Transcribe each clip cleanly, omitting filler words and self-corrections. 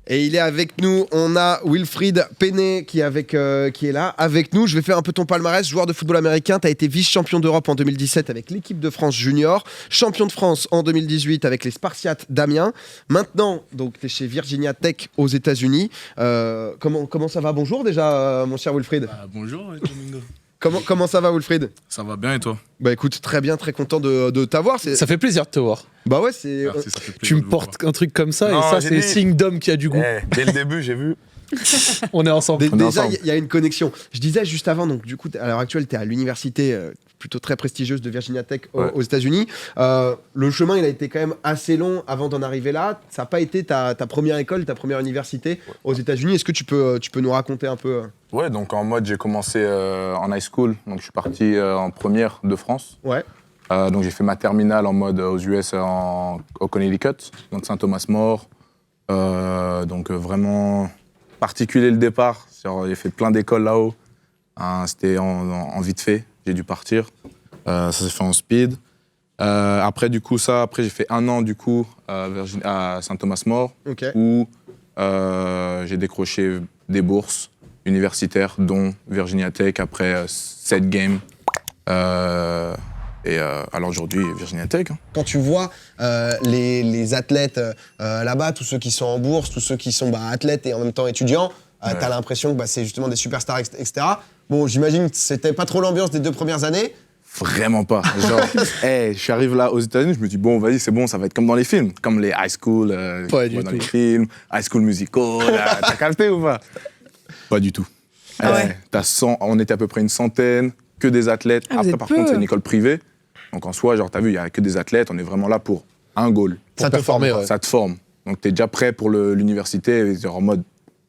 Et il est avec nous, on a Wilfried Penney qui est là avec nous. Je vais faire un peu ton palmarès, joueur de football américain. Tu as été vice-champion d'Europe en 2017 avec l'équipe de France junior, champion de France en 2018 avec les Spartiates d'Amiens. Maintenant, donc tu es chez Virginia Tech aux États-Unis. Comment ça va? Bonjour déjà, mon cher Wilfried. Bonjour, Domingo. Comment ça va, Wilfried? Ça va bien et toi? Bah écoute, très bien, très content de t'avoir. Ça fait plaisir de te voir. Bah ouais, c'est. Merci, ça fait plaisir Tu me de vous portes un truc comme ça Non, et ça, j'ai c'est dit- signe d'homme qui a du goût. Dès le début, j'ai vu. On est ensemble. On est Déjà, ensemble. il y a une connexion. Je disais juste avant, donc du coup, à l'heure actuelle, tu es à l'université plutôt très prestigieuse de Virginia Tech aux États-Unis. Le chemin, il a été quand même assez long avant d'en arriver là. Ça n'a pas été ta première école, ta première université aux États-Unis. Est-ce que tu peux nous raconter un peu Ouais, donc en mode, j'ai commencé en high school. Donc je suis parti en première de France. Ouais. Donc j'ai fait ma terminale en mode aux US au Connecticut, donc Saint-Thomas-More. Donc vraiment particulier le départ. J'ai fait plein d'écoles là-haut. C'était en vite fait, j'ai dû partir. Ça s'est fait en speed. Après du coup j'ai fait 1 an du coup à Saint-Thomas-More, Ok. où j'ai décroché des bourses universitaires, dont Virginia Tech après 7 games. Alors aujourd'hui, Virginia Tech. Hein. Quand tu vois les athlètes là-bas, tous ceux qui sont en bourse, tous ceux qui sont athlètes et en même temps étudiants, t'as l'impression que c'est justement des superstars, etc. Bon, j'imagine que c'était pas trop l'ambiance des 2 premières années. Vraiment pas. Genre, je suis arrivé là aux États-Unis, je me dis, bon, vas-y, c'est bon, ça va être comme dans les films, comme les high school, Pas du dans tout. les films, high school musical, t'as capté ou pas? Pas du tout. Ah ouais. On était à peu près une centaine, que des athlètes. Ah, vous Après, êtes par peu. contre, c'est une école privée. Donc en soi, genre, t'as vu, il y a que des athlètes, on est vraiment là pour un goal. Ça te forme, ouais. Ça te forme. Donc t'es déjà prêt pour l'université, genre en mode,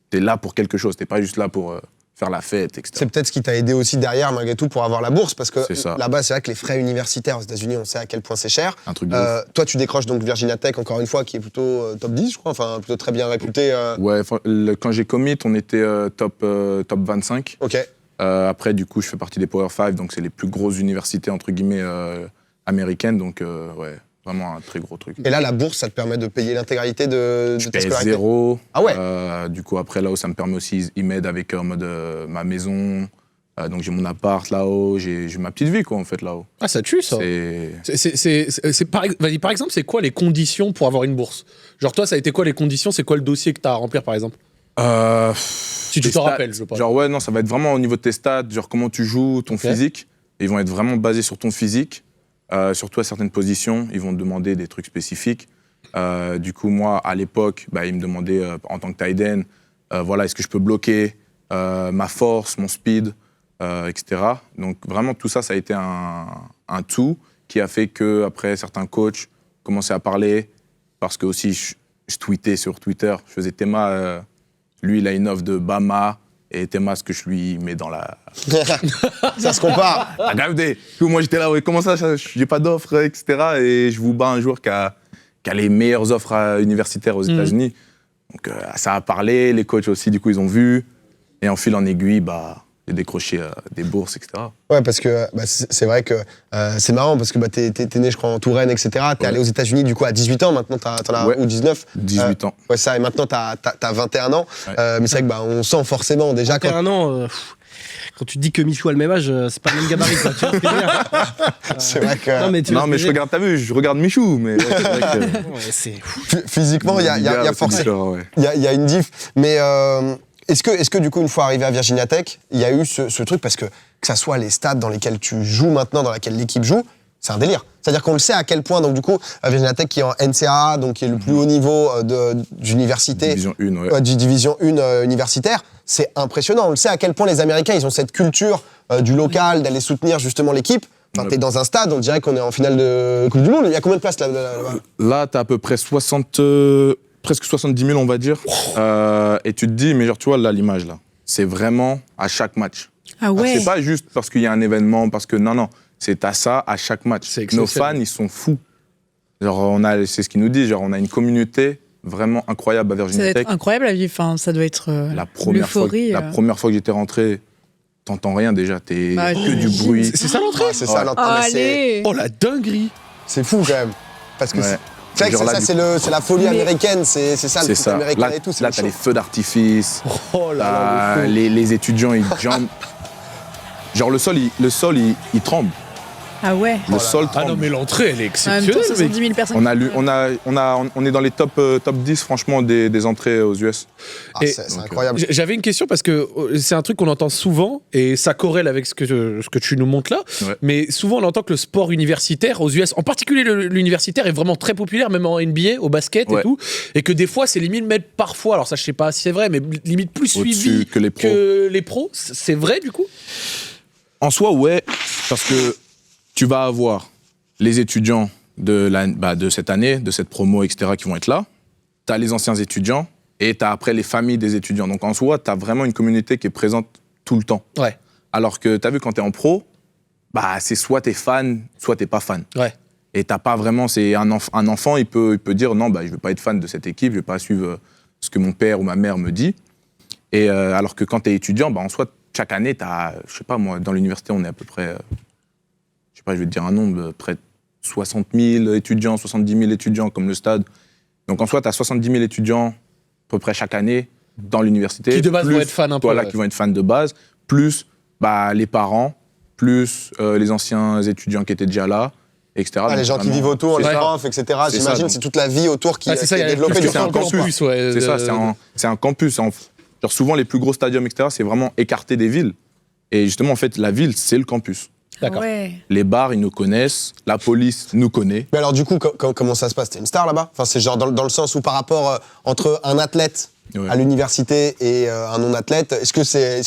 t'es là pour quelque chose, t'es pas juste là pour faire la fête, etc. C'est peut-être ce qui t'a aidé aussi derrière, malgré tout, pour avoir la bourse, parce que C'est ça. là-bas, c'est vrai que les frais universitaires aux États-Unis, on sait à quel point c'est cher. Un truc de ouf. Toi, tu décroches donc Virginia Tech, encore une fois, qui est plutôt top 10, je crois, enfin, plutôt très bien réputé. Ouais, quand j'ai commit, on était top 25. Ok. Après, du coup, je fais partie des Power 5, donc c'est les plus grosses universités, entre guillemets, américaines. Donc, ouais, vraiment un très gros truc. Et là, la bourse, ça te permet de payer l'intégralité de Je ta paye scolarité. 0. Ah ouais. Du coup, après, là-haut, ça me permet aussi, ils m'aident avec en mode ma maison. Donc, j'ai mon appart là-haut, j'ai ma petite vie, quoi, en fait, là-haut. Ah, ça tue, ça. Vas-y, par exemple, c'est quoi les conditions pour avoir une bourse? Genre, toi, ça a été quoi les conditions? C'est quoi le dossier que t'as à remplir, par exemple? Si tu tes te stats, rappelles, je pense. Genre, ouais, non, ça va être vraiment au niveau de tes stats, genre comment tu joues, ton Ok. physique. Ils vont être vraiment basés sur ton physique, surtout à certaines positions. Ils vont te demander des trucs spécifiques. Du coup, moi, à l'époque, ils me demandaient en tant que tight end, voilà, est-ce que je peux bloquer ma force, mon speed, etc. Donc, vraiment, tout ça, ça a été un tout qui a fait qu'après, certains coachs commençaient à parler, parce que aussi, je tweetais sur Twitter, je faisais Théma, lui, il a une offre de Bama, et Théma, ce que je lui mets dans la... Ça se compare. Regardez. Du coup, moi, j'étais là, ouais, comment ça, j'ai pas d'offre, etc. Et je vous bats un joueur qui a les meilleures offres universitaires aux États-Unis. Donc, ça a parlé, les coachs aussi, du coup, ils ont vu. Et en fil en aiguille, j'ai décroché des bourses, etc. Ouais, parce que c'est vrai que c'est marrant, parce que t'es né, je crois, en Touraine, etc. T'es allé aux États-Unis, du coup, à 18 ans, maintenant t'en as Ouais. ou 19. 18 ans. Ouais, ça, et maintenant t'as 21 ans. Ouais. Mais c'est vrai que on sent forcément déjà quand. 21 ans, quand tu te dis que Michou a le même âge, c'est pas le même gabarit, quoi. Tu vois ce que je veux dire C'est vrai que Non, mais tu vois Non, ce mais que je regarde, t'as vu, je regarde Michou, mais... ouais, c'est vrai que- Ouais, c'est... physiquement, il y a forcément. Il y a une diff. Mais est-ce que du coup, une fois arrivé à Virginia Tech, il y a eu ce truc, parce que ça soit les stades dans lesquels tu joues maintenant, dans lesquels l'équipe joue, c'est un délire. C'est-à-dire qu'on le sait à quel point, donc du coup, à Virginia Tech qui est en NCAA, donc qui est le plus haut niveau d'université, Division 1, ouais. Division 1 universitaire, c'est impressionnant. On le sait à quel point les Américains, ils ont cette culture du local, d'aller soutenir justement l'équipe. Enfin, Ouais. t'es dans un stade, on dirait qu'on est en finale de Coupe du Monde. Il y a combien de places là-bas? Là, t'as à peu près presque 70 000, on va dire. Et tu te dis, mais genre, tu vois, là, l'image, là, c'est vraiment à chaque match. Ah ouais. C'est pas juste parce qu'il y a un événement, parce que non, c'est à ça à chaque match. C'est Nos exceptionnel. fans, ils sont fous. Genre, c'est ce qu'ils nous disent, genre, on a une communauté vraiment incroyable à Ça doit Virginia Tech. être incroyable à vivre. Enfin, ça doit être La première fois que j'étais rentré, t'entends rien déjà, t'es Bah, que du j'imagine. bruit. C'est ça l'entrée? C'est ça, Ouais. l'entendre, mais c'est- Allez. Oh, la dinguerie! c'est fou quand même. Parce que Ouais. C'est vrai que Genre là, c'est la folie américaine, c'est ça le C'est foot ça. américain Là, et tout. c'est là le t'as show. les feux d'artifice. Oh là là, le fou. Les étudiants, ils jambent. Genre le sol, il tremble. Ah ouais. Le sol Ah tremble. non, mais l'entrée, elle est En même temps, exceptionnelle, mec. 70 000 personnes. On est dans les top 10 franchement des entrées aux US. Ah, Et- c'est incroyable. J'avais une question parce que c'est un truc qu'on entend souvent et ça corrèle avec ce que tu nous montres là. Ouais. Mais souvent on entend que le sport universitaire aux US, en particulier l'universitaire, est vraiment très populaire, même en NBA, au basket et Ouais. tout. Et que des fois c'est limite même parfois, alors ça je sais pas si c'est vrai, mais limite plus Au-dessus suivi que les pros. que les pros. C'est vrai du coup? En soi, ouais, parce que tu vas avoir les étudiants de cette année, de cette promo, etc., qui vont être là. Tu as les anciens étudiants et tu as après les familles des étudiants. Donc en soi, tu as vraiment une communauté qui est présente tout le temps. Ouais. Alors que tu as vu, quand tu es en pro, c'est soit tu es fan, soit tu n'es pas fan. Ouais. Et t'as pas vraiment. C'est un enfant, il peut dire non, je veux pas être fan de cette équipe, je vais pas suivre ce que mon père ou ma mère me dit. Et alors que quand tu es étudiant, en soi, chaque année, t'as, je sais pas moi, dans l'université, on est à peu près, je sais pas, je vais te dire un nombre, près de 60 000 étudiants, 70 000 étudiants comme le stade. Donc en soi, tu as 70 000 étudiants à peu près chaque année dans l'université. Qui de base plus, vont être fans un peu. Voilà, Ouais. qui vont être fans de base, plus les parents, plus les anciens étudiants qui étaient déjà là, etc. Ah, les Donc, gens qui vraiment, vivent autour, c'est les ça. profs, etc. C'est ça, J'imagine, donc. c'est toute la vie autour qui, Ah, c'est ça, qui il y est a développée. le c'est un campus, campus. ouais, C'est ça, c'est un campus. Genre souvent, les plus gros stadiums, etc., c'est vraiment écarté des villes. Et justement, en fait, la ville, c'est le campus. D'accord. Ouais. Les bars, ils nous connaissent. La police nous connaît. Mais alors du coup, comment ça se passe? T'es une star là-bas? Enfin, c'est genre dans le sens où par rapport entre un athlète Ouais. à l'université et un non-athlète, est-ce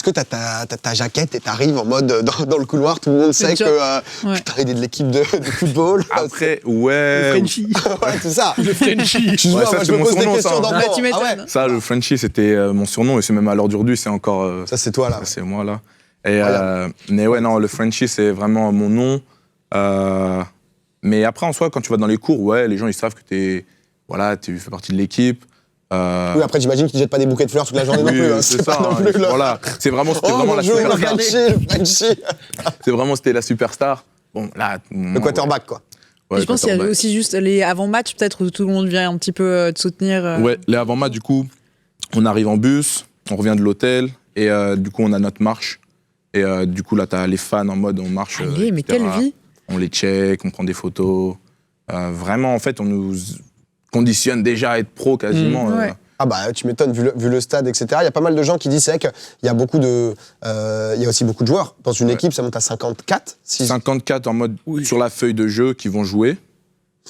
que t'as ta jaquette et t'arrives en mode dans le couloir, tout le monde sait job. que Ouais. putain, il est de l'équipe de football? Après, ouais. Frenchie. Ouais, c'est ça. Le Frenchie. Excuse-moi, Ouais, ça, moi je c'est me mon pose des surnom, questions ça. d'enfant. Ouais, tu m'étonnes. Ah ouais. Ça, le Frenchie, c'était mon surnom. Et c'est même à l'heure d'aujourd'hui, c'est encore. Ça c'est toi là. Ça, c'est moi, là. Et, mais ouais, non, le Frenchie, c'est vraiment mon nom. Mais après, en soi, quand tu vas dans les cours, ouais, les gens, ils savent que tu fais partie de l'équipe. Oui, après j'imagine qu'ils ne jettent pas des bouquets de fleurs toute la journée non Oui, plus. Hein. c'est pas ça. non plus, là. Voilà. C'était vraiment la bonjour, le superstar. Frenchie. C'était la superstar. Bon, là. Le quarterback quoi. Et je pense qu'il y a aussi juste les avant-matchs, peut-être, où tout le monde vient un petit peu te soutenir. Ouais, les avant-matchs, du coup, on arrive en bus, on revient de l'hôtel, et du coup, on a notre marche. Et du coup, là, t'as les fans en mode on marche. Allez, mais etc. quelle vie! On les check, on prend des photos. Vraiment, en fait, on nous conditionne déjà à être pro quasiment. ouais. Ah bah tu m'étonnes, vu le stade, etc. Il y a pas mal de gens qui disent, c'est vrai qu'il y a il y a aussi beaucoup de joueurs. Dans une équipe, ça monte à 54. 54 en mode sur la feuille de jeu qui vont jouer.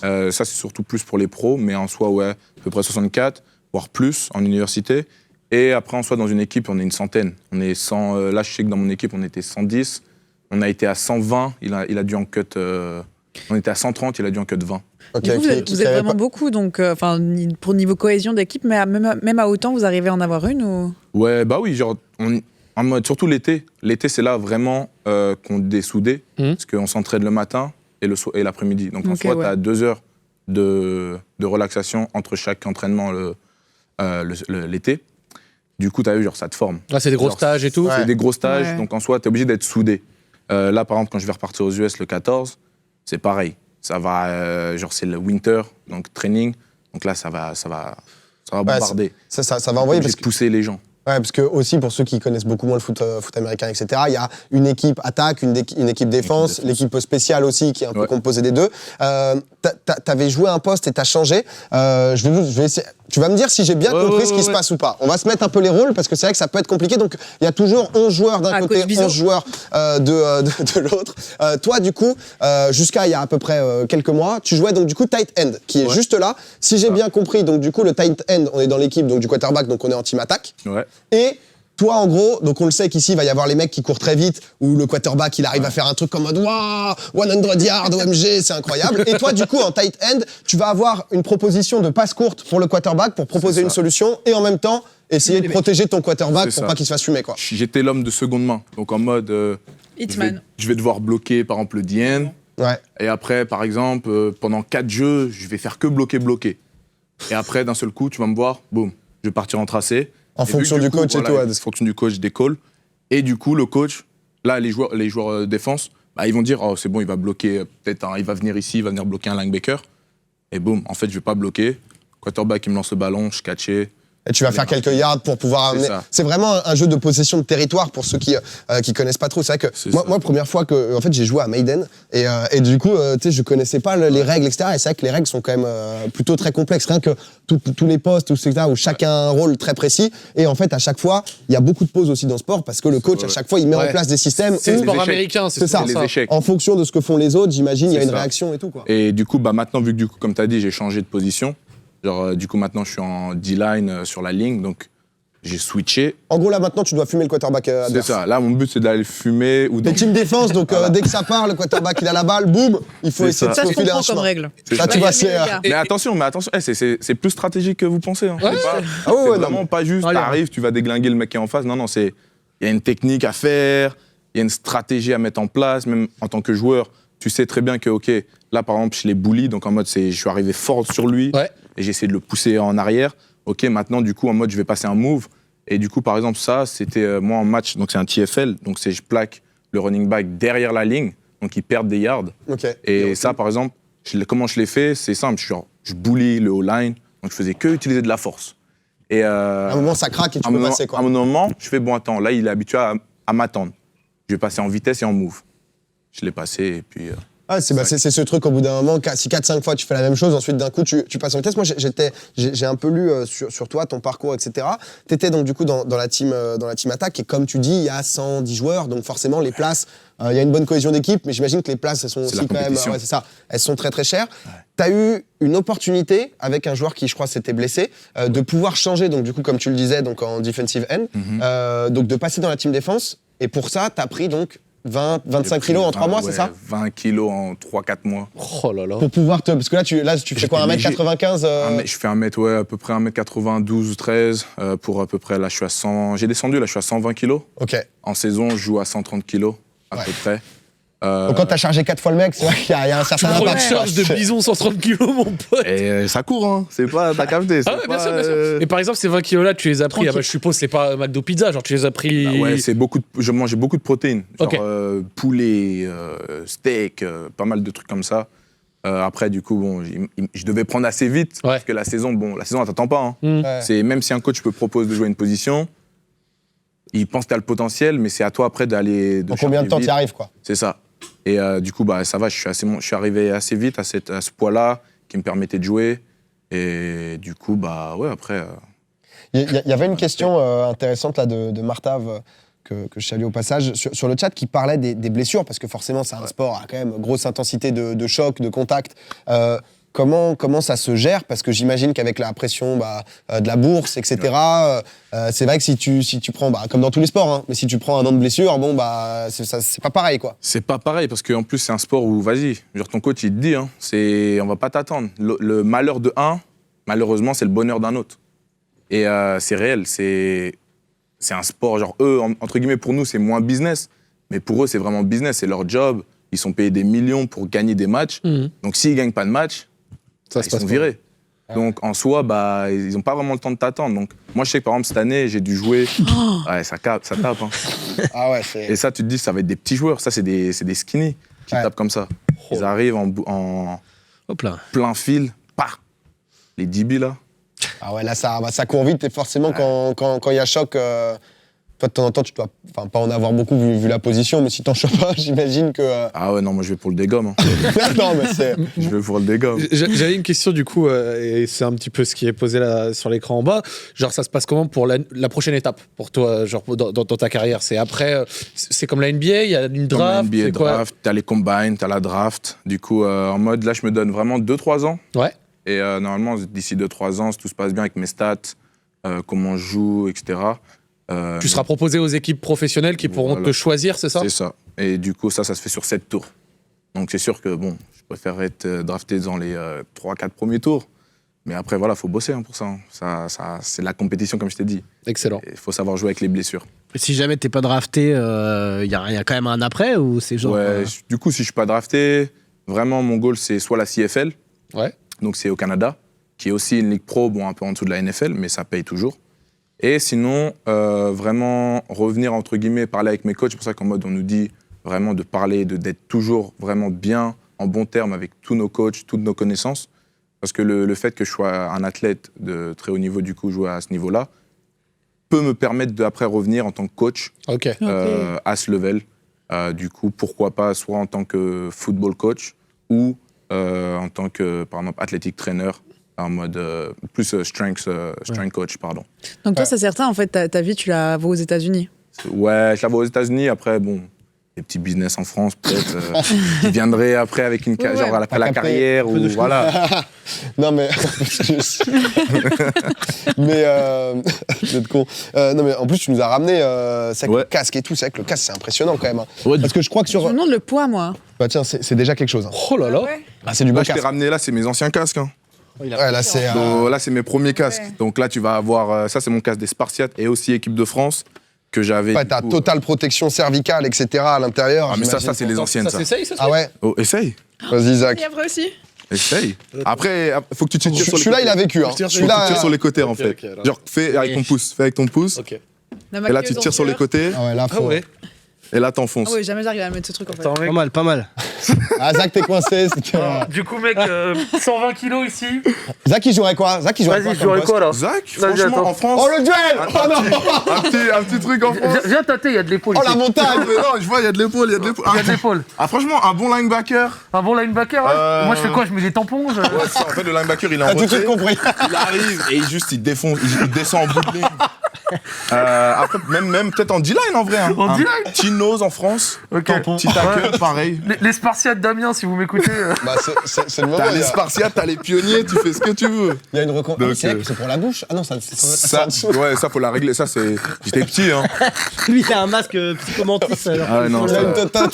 Ça, c'est surtout plus pour les pros, mais en soi, ouais, à peu près 64, voire plus en université. Et après, en soi, dans une équipe, on est une centaine. On est 100, là, je sais que dans mon équipe, on était 110. On a été à 120, il a dû en cut. On était à 130, il a dû en cut 20. Ok, Du coup, vous êtes vraiment beaucoup, donc pour niveau cohésion d'équipe, mais même à autant, vous arrivez à en avoir une ou... Ouais, bah oui, genre, en mode, surtout l'été. L'été, c'est là vraiment qu'on est soudés, parce qu'on s'entraîne le matin et l'après-midi. Donc en Ok, soi, ouais. tu as 2 heures de relaxation entre chaque entraînement l'été. Du coup, tu as vu, genre, ça te forme. Ah, c'est des gros Genre, stages et tout. Ouais. C'est des gros stages, Ouais. donc en soi, tu es obligé d'être soudé. Là, par exemple, quand je vais repartir aux US le 14, c'est pareil. Ça va, genre, c'est le winter, donc training. Donc là, ça va bombarder. ça va envoyer parce Obligé de pousser les gens. Ouais, parce que aussi pour ceux qui connaissent beaucoup moins le foot américain, etc., il y a une équipe attaque, une équipe défense, l'équipe spéciale aussi qui est un peu Ouais. composée des deux. T'avais joué un poste et t'as changé. Je vais essayer. Tu vas me dire si j'ai bien compris ce qui se passe ou pas. On va se mettre un peu les rôles parce que c'est vrai que ça peut être compliqué. Donc il y a toujours 11 joueurs d'un côté, Coach Bizot. 11 joueurs de l'autre. Toi, du coup, jusqu'à il y a à peu près quelques mois, tu jouais donc du coup tight end, qui est juste là. Si j'ai bien compris, donc du coup le tight end, on est dans l'équipe donc du quarterback, donc on est en team attaque. Ouais. Et toi, en gros, donc on le sait qu'ici, il va y avoir les mecs qui courent très vite, où le quarterback, il arrive à faire un truc comme mode waouh, 100 yards, OMG, c'est incroyable. Et toi, du coup, en tight end, tu vas avoir une proposition de passe courte pour le quarterback pour proposer C'est une ça. solution et en même temps essayer de protéger ton quarterback C'est pour ça. pas qu'il se fasse fumer, quoi. J'étais l'homme de seconde main. Donc en mode, je Hitman. vais devoir bloquer, par exemple, le DN. Ouais. Et après, par exemple, pendant 4 jeux, je vais faire que bloquer. Et après, d'un seul coup, tu vas me voir, boum, je vais partir en tracé. En Et vu fonction que du coach et tout, ouais. En fonction du coach, des calls. Et du coup, le coach, là, les joueurs défense, bah, ils vont dire, oh, c'est bon, il va bloquer, il va venir ici, il va venir bloquer un linebacker. Et boum, en fait, je vais pas bloquer. Quarterback, il me lance le ballon, je catchais. Et tu vas faire quelques yards pour pouvoir amener. C'est vraiment un jeu de possession de territoire pour ceux qui connaissent pas trop. C'est vrai que moi, première fois que en fait, j'ai joué à Maiden et du coup, tu sais, je connaissais pas les règles, etc. Et c'est vrai que les règles sont quand même plutôt très complexes. Rien que tous les postes, etc., où chacun a un rôle très précis. Et en fait, à chaque fois, il y a beaucoup de pauses aussi dans ce sport parce que le coach, à chaque fois, il met en place des systèmes. C'est le sport américain, c'est ça. Les échecs. En fonction de ce que font les autres, j'imagine, il y a une réaction et tout, quoi. Et du coup, maintenant, vu que comme tu as dit, j'ai changé de position. Genre, du coup, maintenant, je suis en D-line sur la ligne, donc j'ai switché. En gros, là, maintenant, tu dois fumer le quarterback adverse. C'est ça. Là, mon but, c'est d'aller fumer. T'es team défense, donc dès que ça part, le quarterback, il a la balle, boum, il faut essayer de se Ça, je faufiler un comprends comme chemin. règle. Ça, tu vois, c'est... Mais attention, c'est plus stratégique que vous pensez. Hein. Ouais. Ah ouais, C'est vraiment pas juste, Allez. t'arrives, tu vas déglinguer le mec qui est en face. Non, il y a une technique à faire, il y a une stratégie à mettre en place, même en tant que joueur. Tu sais très bien que, OK, là, par exemple, je l'ai bully, donc en mode, je suis arrivé fort sur lui, et j'ai essayé de le pousser en arrière. OK, maintenant, du coup, en mode, je vais passer un move. Et du coup, par exemple, ça, c'était moi en match, donc c'est un TFL, donc je plaque le running back derrière la ligne, donc il perd des yards. Okay. Et ça, par exemple, comment je l'ai fait, c'est simple, je bully le O-line, donc je faisais que utiliser de la force. Et à un moment, ça craque et tu peux passer, quoi. À un moment, je fais, bon, attends, là, il est habitué à m'attendre. Je vais passer en vitesse et en move. Je l'ai passé et puis... Ah, c'est ce truc, au bout d'un moment, si 4-5 fois tu fais la même chose, ensuite d'un coup tu passes en vitesse. Moi, j'ai un peu lu sur toi, ton parcours, etc. T'étais donc du coup dans la team attaque et comme tu dis, il y a 110 joueurs, donc forcément les places, il y a une bonne cohésion d'équipe, mais j'imagine que les places, elles sont aussi quand même, c'est ça, elles sont très très chères. Ouais. T'as eu une opportunité avec un joueur qui, je crois, s'était blessé, de pouvoir changer, donc du coup, comme tu le disais, donc en defensive end, donc de passer dans la team défense. Et pour ça, t'as pris donc 25 kilos en 3 mois, c'est ça? 20 kilos en 3-4 mois. Oh là là. Pour pouvoir parce que là, tu fais quoi, 1m95 Je fais à peu près 1m92 ou 13. Pour à peu près, là, je suis à 100. J'ai descendu, là, je suis à 120 kilos. Ok. En saison, je joue à 130 kilos, à peu près. Donc quand t'as chargé 4 fois le mec, c'est vrai qu'il y a un certain Tu prends une impact. charge de bison 130 kilos, mon pote. Et ça court, hein. C'est pas, t'as capté. Ah ouais, bien sûr, bien sûr. Et par exemple, ces 20 kilos-là, tu les as pris, je suppose, c'est pas McDo Pizza, genre tu les as pris... Bah ouais, je mangeais beaucoup de protéines. Genre Okay. Poulet, steak, pas mal de trucs comme ça. Après, du coup, bon, je devais prendre assez vite, parce que la saison, elle t'attend pas. Hein. Ouais. Même si un coach peut proposer de jouer une position, il pense que t'as le potentiel, mais c'est à toi après d'aller... En combien de temps t'y arrives, quoi? C'est ça. Et du coup, ça va, je suis arrivé assez vite à ce poids-là qui me permettait de jouer. Et du coup, ouais, après... Il y avait une question intéressante là, de Martave, que je salue au passage, sur le chat, qui parlait des blessures, parce que forcément, c'est un sport à quand même grosse intensité de choc, de contact. Comment ça se gère? Parce que j'imagine qu'avec la pression de la bourse, etc., c'est vrai que si tu prends, comme dans tous les sports, hein, mais si tu prends un an de blessure, c'est pas pareil, quoi. C'est pas pareil, parce qu'en plus, c'est un sport où, vas-y, genre ton coach, il te dit, hein, on va pas t'attendre. Le malheur de un, malheureusement, c'est le bonheur d'un autre. Et c'est réel, c'est un sport, genre eux, entre guillemets, pour nous, c'est moins business, mais pour eux, c'est vraiment business, c'est leur job. Ils sont payés des millions pour gagner des matchs. Donc, s'ils gagnent pas de match, ils sont virés. Donc, en soi, ils n'ont pas vraiment le temps de t'attendre. Donc, moi, je sais que, par exemple, cette année, j'ai dû jouer... Ouais, ça tape. Hein. Ah ouais, et ça, tu te dis, ça va être des petits joueurs. Ça, c'est des skinny qui tapent comme ça. Ils arrivent en Hop là. plein fil. Les DB, là. Ah ouais, là, ça court vite. Et forcément, quand il y a choc... Toi, de temps en temps, tu dois pas en avoir beaucoup vu la position, mais si t'en chopes pas, j'imagine que... Ah ouais, non, moi je vais pour le dégomme. Hein. Non, mais c'est... Je vais pour le dégomme. J'avais une question du coup, et c'est un petit peu ce qui est posé là sur l'écran en bas. Genre, ça se passe comment pour la prochaine étape pour toi, genre dans ta carrière? C'est après, c'est comme la NBA, il y a une draft. Comme la NBA draft, t'as les combines, t'as la draft. Du coup, en mode, là, je me donne vraiment 2-3 ans. Ouais. Et normalement, d'ici 2-3 ans, si tout se passe bien avec mes stats, comment je joue, etc. Tu seras proposé aux équipes professionnelles qui pourront te choisir, c'est ça? C'est ça. Et du coup, ça se fait sur 7 tours. Donc c'est sûr que, je préfère être drafté dans les 3-4 premiers tours. Mais après, voilà, il faut bosser pour ça. C'est la compétition, comme je t'ai dit. Excellent. Il faut savoir jouer avec les blessures. Et si jamais t'es pas drafté, y a quand même un après ou c'est genre... Ouais, du coup, si je suis pas drafté, vraiment, mon goal, c'est soit la CFL. Ouais. Donc c'est au Canada, qui est aussi une ligue pro, un peu en dessous de la NFL, mais ça paye toujours. Et sinon, vraiment revenir, entre guillemets, parler avec mes coachs. C'est pour ça qu'en mode, on nous dit vraiment de parler, d'être toujours vraiment bien, en bon terme avec tous nos coachs, toutes nos connaissances. Parce que le fait que je sois un athlète de très haut niveau, du coup, jouer à ce niveau-là, peut me permettre d'après revenir en tant que coach Ok. à ce level. Du coup, pourquoi pas soit en tant que football coach ou en tant que, par exemple, athletic trainer, en mode plus strength coach, pardon. Donc toi, c'est certain, en fait, ta vie, tu la vois aux États-Unis. Ouais, je la vois aux États-Unis. Après, bon, des petits business en France, peut-être. Je viendrai après avec une Ouais, genre après la Après, carrière ou voilà. Non mais mais vous êtes con. Non mais en plus tu nous as ramené c'est avec Ouais. le casque et tout, c'est avec le casque, c'est impressionnant quand même. Hein. Ouais. Parce que je crois que Je me sur demande le poids, moi. bah tiens, c'est déjà quelque chose. Hein. Oh là là. Ouais. Ah, c'est du beau Là, je t'ai casque. ramené là, c'est mes anciens casques. Hein. Ouais, là c'est Donc, là, c'est mes premiers casques. Ouais. Donc là, tu vas avoir ça, c'est mon casque des Spartiates et aussi équipe de France que j'avais. ouais, du t'as coup, totale protection cervicale, etc. à l'intérieur. Ah mais ça, j'imagine. c'est les anciennes. Ça Ça. s'essaye, ça se Ah fait ouais, Oh, essaye, vas-y Zach. Et après aussi. essaye. Après, faut que tu tires sur les Celui-là il a vécu. Hein. Faut que tu Celui-là, tires sur les côtés en Ok, fait. ok, alors. Genre fais avec ton pouce, fais avec ton pouce. Ok. La Et là, tu maquilleuse tires sur les en côtés. ah ouais, là faut. Et là, t'enfonces. Ah oui, jamais j'arrive à mettre ce truc en fait. Attends, mec. Pas mal, pas mal. Ah Zach t'es coincé. c'est que- Du coup, mec, 120 kilos ici. Zach il jouerait quoi? Zach il jouerait quoi Vas-y, je comme jouerais poste quoi là Zach, Vas-y, franchement, attends. en France, Oh le duel! Oh non! un petit truc en France. Viens tâter, il y a de l'épaule. Oh ici. la montagne! Non, je vois, il y a de l'épaule, il y a de l'épaule. Il y a de l'épaule. Ah, franchement, un bon linebacker. Un bon linebacker, ouais. Moi, je fais quoi? Je mets des tampons Ouais, ça, en fait, le linebacker, il est en T'as tout de retrait. suite compris. Il arrive et il défonce, il descend en bout de ligne. Après, même peut-être en D-line en vrai. Hein. En Un D-line petit nose en France. Ok. Petit tackle, pareil. Les Spartiates d'Amiens, si vous m'écoutez. Bah c'est le moment. T'as il y les a- Spartiates, t'as les pionniers, tu fais ce que tu veux. Il y a une recon... Donc, c'est pour la bouche? Ah non, ça Ça, ouais, ça faut la régler. Ça, c'est. J'étais petit, hein. Lui, il a un masque psychomantis. Alors. Ah ouais, non, Il a ça. une totale.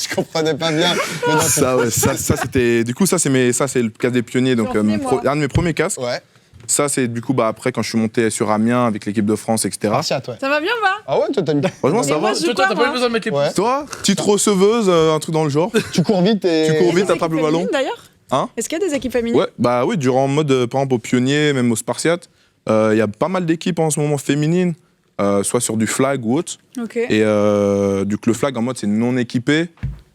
Je comprenais pas bien. Mais non, c'est- Ça, ouais, ça c'était. Du coup, ça, c'est le casque des pionniers, donc J'en fais, moi. un de mes premiers casques. Ouais. Ça, c'est du coup, bah, après, quand je suis monté sur Amiens avec l'équipe de France, etc. Spartiate, ouais. Ça va bien, va? Ah ouais, toi, t'as une... Franchement, Mais ça moi, va. je Toi, quoi, t'as pas moi eu besoin de mettre les Ouais. pouces. Toi, petite receveuse, un truc dans le genre. Tu cours vite et... Tu cours Il y a vite, des t'attrapes équipes le ballon. féminines, d'ailleurs? Hein? Est-ce qu'il y a des équipes féminines? Ouais, bah oui, durant en mode, par exemple, aux pionniers, même aux Spartiates, il y a pas mal d'équipes en ce moment féminines, soit sur du flag ou autre. Ok. Et du coup, le flag en mode, c'est non équipé,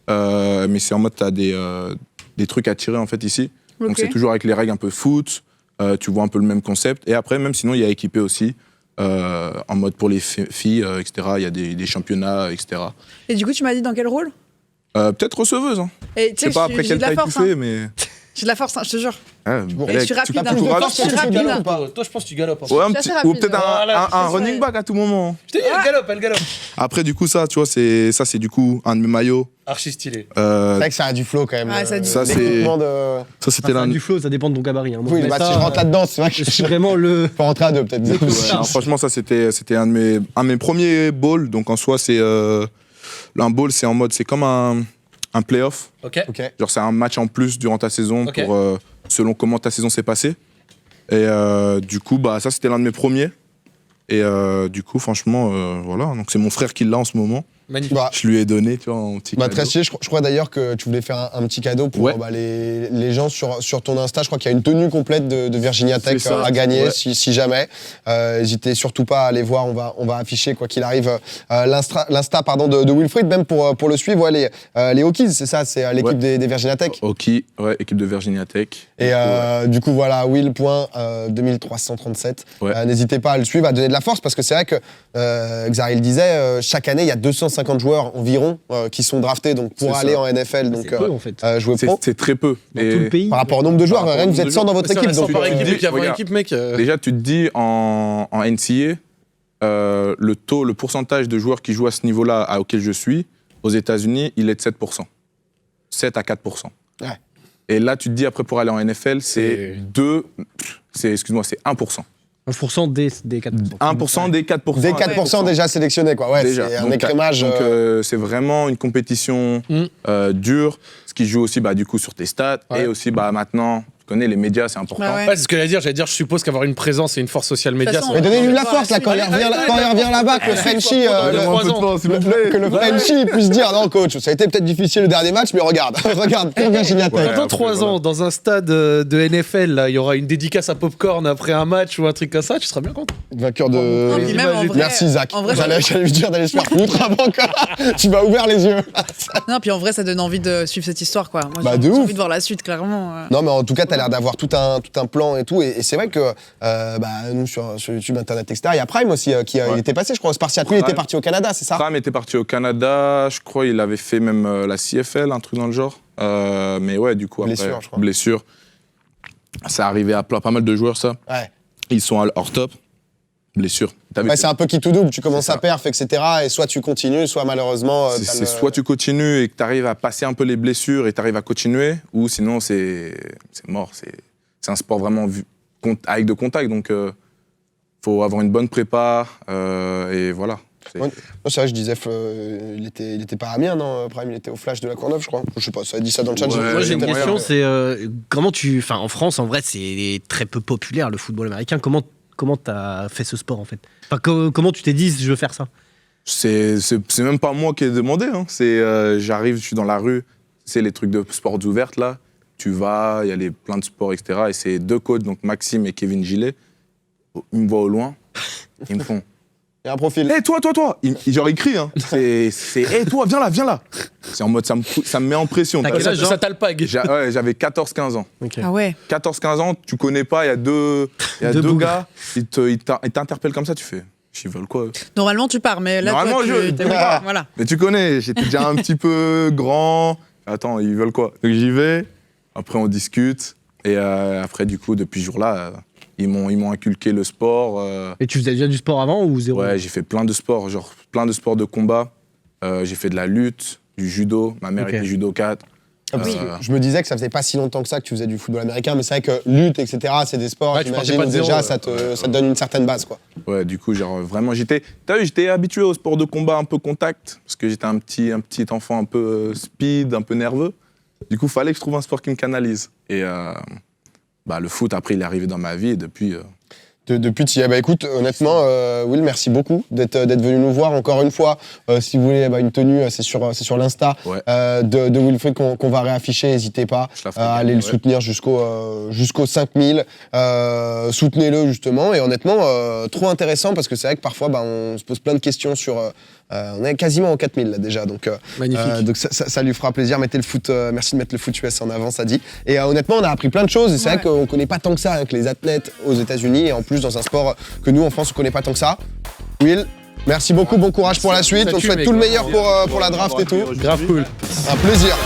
mais c'est en mode, t'as des trucs à tirer en fait ici. Donc Ok. c'est toujours avec les règles un peu foot, tu vois un peu le même concept. Et après, même sinon, il y a équipé aussi, en mode pour les filles, etc. Il y a des championnats, etc. Et du coup, tu m'as dit dans quel rôle? Peut-être receveuse, hein. Et tu Je sais sais, pas après j'ai quelle de la taille tu force. fais, hein. mais. J'ai de la force, hein, je te jure. Ouais, Et je suis rapide. hein. plus de force Je suis que tu rapide. gagnes hein. ou pas? Toi, je pense que tu galopes. hein. Ouais, Je suis assez ou rapide. peut-être Voilà, un je running sais. back à tout moment. Je t'ai dit, elle galope. Après, du coup, ça, tu vois, c'est du coup un de mes maillots. Archi stylé. C'est vrai que ça a du flow quand même. Ouais, ça a du Ça, flow. c'est- l'équipement de... Ça, c'était Ça a l'un. du flow, ça dépend de ton gabarit. Hein. Moi, Oui, mais bah, ça, si je rentre là-dedans, c'est vrai que je suis vraiment le. faut rentrer à deux peut-être. Ouais, alors, franchement, ça, c'était un de mes premiers balls. Donc, en soi, c'est. Un ball, c'est en mode. C'est comme un playoff. Ok. Ok. Genre, c'est un match en plus durant ta saison Ok. pour, selon comment ta saison s'est passée. Et du coup, bah, ça, c'était l'un de mes premiers. Et du coup, franchement, voilà. Donc, c'est mon frère qui l'a en ce moment. Magnifique. Bah, Je lui ai donné, tu vois, en petit bah, cadeau. très stylé. Je crois d'ailleurs que tu voulais faire un petit cadeau pour Ouais. bah, les gens sur ton Insta. Je crois qu'il y a une tenue complète de Virginia Tech C'est ça, à gagner ouais. si jamais. N'hésitez surtout pas à aller voir. On va afficher, quoi qu'il arrive, l'Insta pardon, de Wilfried, même pour le suivre. Ouais, les Hokies, c'est ça, c'est l'équipe Ouais. des Virginia Tech. Ok, ouais, équipe de Virginia Tech. Et du coup, voilà, Will.2337. Ouais. N'hésitez pas à le suivre, à donner de la force, parce que c'est vrai que, Xari le disait, chaque année, il y a 250 joueurs environ qui sont draftés donc, pour C'est aller ça. en NFL, donc C'est peu, en fait. jouer pro. C'est très peu. Dans Et tout le pays. Par rapport au nombre de joueurs, Par rapport rien au que vous nombre êtes de 100 dans votre C'est équipe. restant Donc, par équipe, qu'il y a 20 regarde. équipes, mec. Déjà, tu te dis, en NCA, le pourcentage de joueurs qui jouent à ce niveau-là auquel je suis, aux États-Unis, il est de 7%. 7 à 4%. Ouais. Et là, tu te dis, après, pour aller en NFL, c'est 1%. 1% des 4%. 1% des 4%. des 4% déjà sélectionnés, quoi. Ouais, Déjà. c'est un Donc, écrémage. Donc, c'est vraiment une compétition dure, ce qui joue aussi bah, du coup sur tes stats Ouais. et aussi bah, maintenant Tu connais, les médias, c'est important. Bah ouais. Ouais, c'est ce que j'allais dire. Je suppose qu'avoir une présence et une force social média, De toute façon, ça- Mais donnez-lui la Ouais, force là quand il revient là-bas, que le Frenchie, que le Frenchie puisse dire non coach, ça a été peut-être difficile le dernier match, mais regarde, quand Virginia Tech. Ouais. Dans 3 ans, dans un stade de NFL, là, il y aura une dédicace à Popcorn après un match ou un truc comme ça, tu seras bien content. Vainqueur Non, de. puis même en vrai- Merci Zach. en vrai, J'allais lui dire d'aller se faire foutre avant que tu m'as ouvert les yeux. Non, puis en vrai, ça donne envie de suivre cette histoire, quoi. Moi, Bah, j'ai de j'ai ouf. envie de voir la suite, clairement. Non, mais en tout cas, t'as l'air d'avoir tout un plan et tout. Et c'est vrai que nous, sur YouTube, Internet, etc., il y a Prime aussi qui il était passé, je crois, au Spartiate. Lui, il était Prime. parti au Canada, c'est ça? Pram était parti au Canada, je crois il avait fait même la CFL, un truc dans le genre. Mais ouais, du coup, après, Blessure, je crois. blessure. Ça arrivait à pas mal de joueurs, ça. Ouais. Ils sont hors top. Blessure. T'as vu Ouais, que- c'est un peu qui tout double. Tu commences C'est à ça. perf, etc. Et soit tu continues, soit malheureusement. c'est soit tu continues et que tu arrives à passer un peu les blessures et tu arrives à continuer, ou sinon c'est mort. C'est un sport vraiment avec de contact, donc faut avoir une bonne prépa et voilà. C'est- Ouais. Non, c'est vrai, je disais, il était pas Amiens, non? Prime, il était au Flash de la Courneuve, je crois. Je sais pas, ça a dit ça dans le chat. Ouais, Moi j'ai une moyen, question, ouais. c'est comment tu... Enfin en France en vrai c'est très peu populaire le football américain. Comment t'as fait ce sport en fait? Enfin comment tu t'es dit je veux faire ça? C'est même pas moi qui ai demandé. Hein. J'arrive, je suis dans la rue, c'est les trucs de sports ouvertes là. Tu vas, il y a plein de sports, etc. Et c'est 2 coachs, donc Maxime et Kevin Gillet. Ils me voient au loin, ils me font Il y a un profil. hé, toi! Genre, ils crient, hein. Hé, toi, viens là! C'est en mode, ça me met en pression. T'as t'as quel vu. âge, genre Ça t'alpague. Ouais, j'avais 14-15 ans. Ok. Ah ouais. 14-15 ans, tu connais pas, il y a deux Deux deux bougs. gars, ils t'interpellent comme ça, tu fais, ils veulent quoi eux? Normalement, tu pars, mais là, Normalement, toi, je- voilà. Mais tu connais, j'étais déjà un petit peu grand. Attends, ils veulent quoi? Donc j'y vais, après on discute, et après, du coup, depuis ce jour-là, ils m'ont inculqué le sport. Et tu faisais déjà du sport avant ou zéro? Ouais, j'ai fait plein de sports, genre plein de sports de combat. J'ai fait de la lutte, du judo. Ma mère Ok. était judokate. Parce que je me disais que ça faisait pas si longtemps que ça que tu faisais du football américain, mais c'est vrai que lutte, etc., c'est des sports, Ouais, tu partais j'imagine, pas de zéro, déjà, ouais. ça te donne une certaine base, quoi. Ouais, du coup, genre vraiment, j'étais habitué au sport de combat un peu contact, parce que j'étais un petit enfant un peu speed, un peu nerveux. Du coup, fallait que je trouve un sport qui me canalise. Et le foot, après, il est arrivé dans ma vie, et depuis. Depuis, tu y es. Bah écoute, honnêtement, Will, merci beaucoup d'être venu nous voir encore une fois. Si vous voulez une tenue, c'est sur l'Insta Ouais. de Wilfried qu'on va réafficher. N'hésitez pas Je la ferai à gagner, aller le ouais. soutenir jusqu'au 5000. Soutenez-le justement. Et honnêtement, trop intéressant parce que c'est vrai que parfois, on se pose plein de questions sur. On est quasiment au 4000 là déjà, donc Magnifique. donc ça lui fera plaisir. Mettez le foot, merci de mettre le foot US en avant, ça dit. Et honnêtement, on a appris plein de choses. Et c'est vrai qu'on connaît pas tant que ça avec les athlètes aux États-Unis et en plus dans un sport que nous en France on connaît pas tant que ça. Will, merci beaucoup, bon courage pour la suite. On te souhaite tout le meilleur pour la draft et tout. Grave cool. Un plaisir.